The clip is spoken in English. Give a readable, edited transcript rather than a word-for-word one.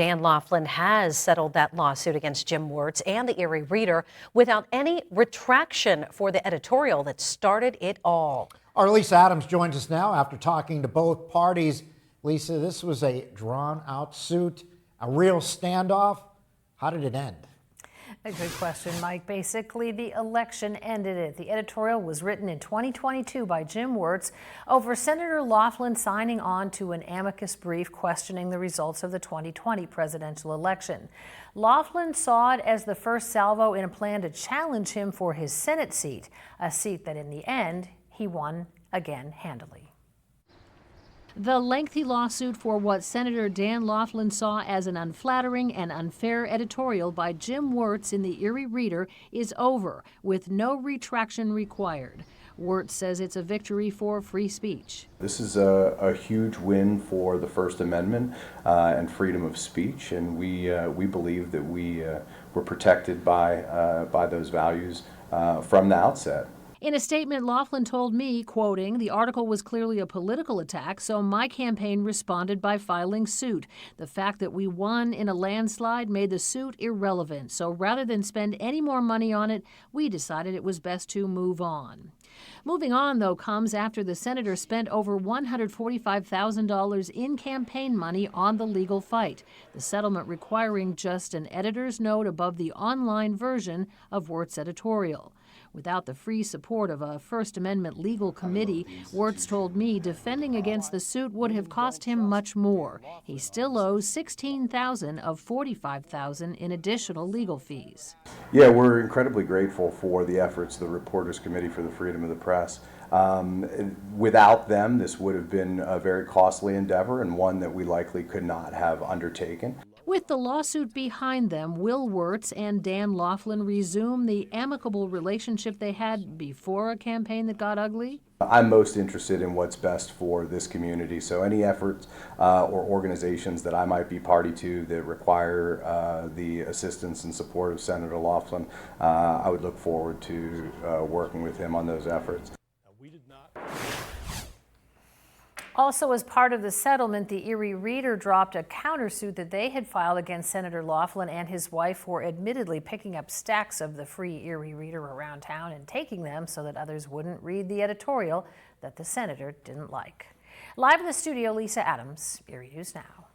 Dan Laughlin has settled that lawsuit against Jim Wirtz and the Erie Reader without any retraction for the editorial that started it all. Our Lisa Adams joins us now after talking to both parties. Lisa, this was a drawn-out suit, a real standoff. How did it end? A good question, Mike. Basically, the election ended it. The editorial was written in 2022 by Jim Wirtz over Senator Laughlin signing on to an amicus brief questioning the results of the 2020 presidential election. Laughlin saw it as the first salvo in a plan to challenge him for his Senate seat, a seat that in the end he won again handily. The lengthy lawsuit for what Senator Dan Laughlin saw as an unflattering and unfair editorial by Jim Wirtz in the Erie Reader is over, with no retraction required. Wirtz says it's a victory for free speech. This is a huge win for the First Amendment and freedom of speech, and we believe that we were protected by those values from the outset. In a statement, Laughlin told me, quoting, "The article was clearly a political attack, so my campaign responded by filing suit. The fact that we won in a landslide made the suit irrelevant, so rather than spend any more money on it, we decided it was best to move on." Moving on, though, comes after the senator spent over $145,000 in campaign money on the legal fight, the settlement requiring just an editor's note above the online version of Wirtz's editorial. Without the free support of a First Amendment legal committee, Wirtz told me defending against the suit would have cost him much more. He still owes $16,000 of $45,000 in additional legal fees. Yeah, we're incredibly grateful for the efforts of the Reporters Committee for the Freedom of the Press. Without them, this would have been a very costly endeavor and one that we likely could not have undertaken. With the lawsuit behind them, will Wirtz and Dan Laughlin resume the amicable relationship they had before a campaign that got ugly? I'm most interested in what's best for this community, so any efforts or organizations that I might be party to that require the assistance and support of Senator Laughlin, I would look forward to working with him on those efforts. Also, as part of the settlement, the Erie Reader dropped a countersuit that they had filed against Senator Laughlin and his wife for admittedly picking up stacks of the free Erie Reader around town and taking them so that others wouldn't read the editorial that the senator didn't like. Live in the studio, Lisa Adams, Erie News Now.